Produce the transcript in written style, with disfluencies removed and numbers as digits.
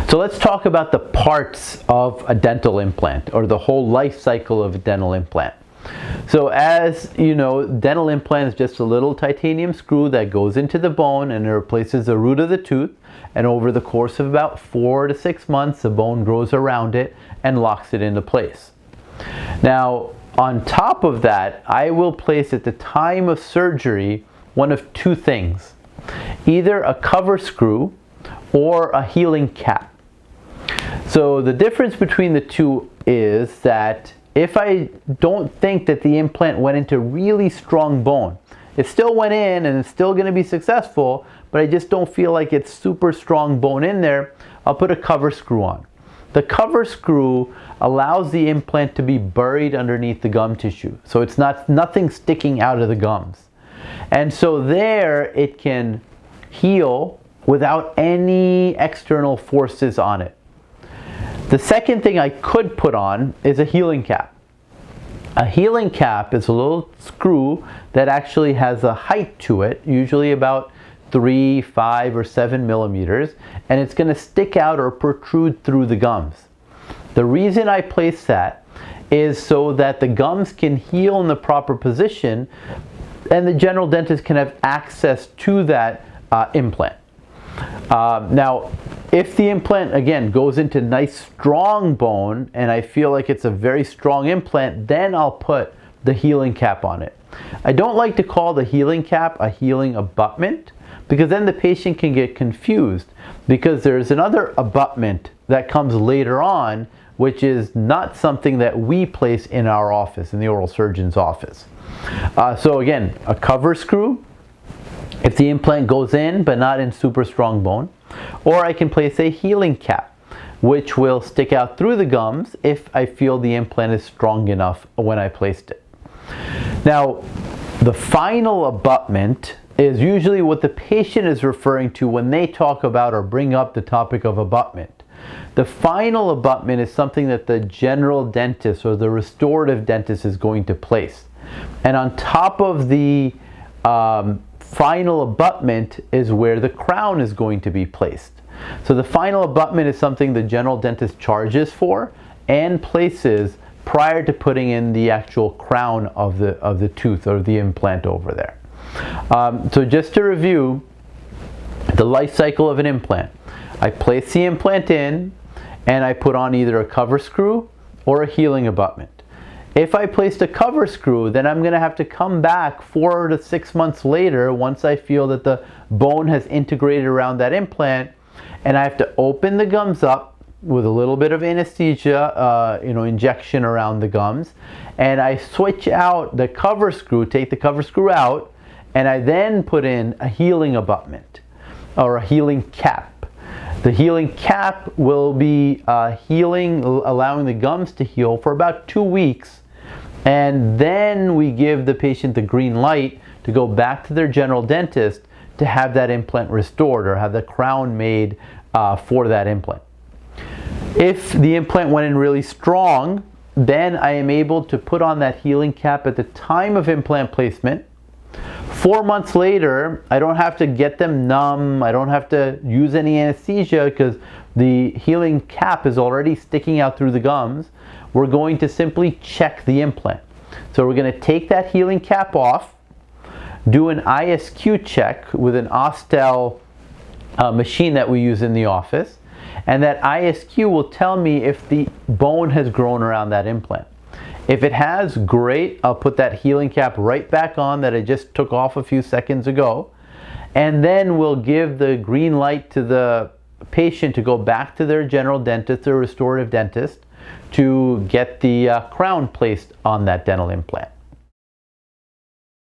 So let's talk about the parts of a dental implant, or the whole life cycle of a dental implant. So as you know, dental implant is just a little titanium screw that goes into the bone and it replaces the root of the tooth, and over the course of about 4 to 6 months the bone grows around it and locks it into place. Now on top of that, I will place at the time of surgery one of two things: either a cover screw or a healing cap. So the difference between the two is that if I don't think that the implant went into really strong bone, it still went in and it's still going to be successful, but I just don't feel like it's super strong bone in there, I'll put a cover screw on. The cover screw allows the implant to be buried underneath the gum tissue, so it's nothing sticking out of the gums. And so there it can heal without any external forces on it. The second thing I could put on is a healing cap. A healing cap is a little screw that actually has a height to it, usually about 3, 5, or 7 millimeters, and it's going to stick out or protrude through the gums. The reason I place that is so that the gums can heal in the proper position and the general dentist can have access to that implant. Now, if the implant again goes into nice strong bone and I feel like it's a very strong implant, then I'll put the healing cap on it. I don't like to call the healing cap a healing abutment, because then the patient can get confused, because there's another abutment that comes later on, which is not something that we place in our office, in the oral surgeon's office. So again, a cover screw if the implant goes in but not in super strong bone, or I can place a healing cap which will stick out through the gums if I feel the implant is strong enough when I placed it. Now, the final abutment is usually what the patient is referring to when they talk about or bring up the topic of abutment. The final abutment is something that the general dentist or the restorative dentist is going to place. And on top of the final abutment is where the crown is going to be placed. So the final abutment is something the general dentist charges for and places prior to putting in the actual crown of the tooth or the implant over there. So just to review the life cycle of an implant: I place the implant in and I put on either a cover screw or a healing abutment. If I placed a cover screw, then I'm going to have to come back 4 to 6 months later once I feel that the bone has integrated around that implant, and I have to open the gums up with a little bit of anesthesia, injection around the gums, and I switch out the cover screw, take the cover screw out, and I then put in a healing abutment or a healing cap. The healing cap will be healing, allowing the gums to heal for about 2 weeks, and then we give the patient the green light to go back to their general dentist to have that implant restored or have the crown made for that implant. If the implant went in really strong, then I am able to put on that healing cap at the time of implant placement. 4 months later, I don't have to get them numb, I don't have to use any anesthesia because the healing cap is already sticking out through the gums. We're going to simply check the implant. So we're going to take that healing cap off, do an ISQ check with an Austell machine that we use in the office, and that ISQ will tell me if the bone has grown around that implant. If it has, great, I'll put that healing cap right back on that I just took off a few seconds ago, and then we'll give the green light to the patient to go back to their general dentist or restorative dentist to get the crown placed on that dental implant.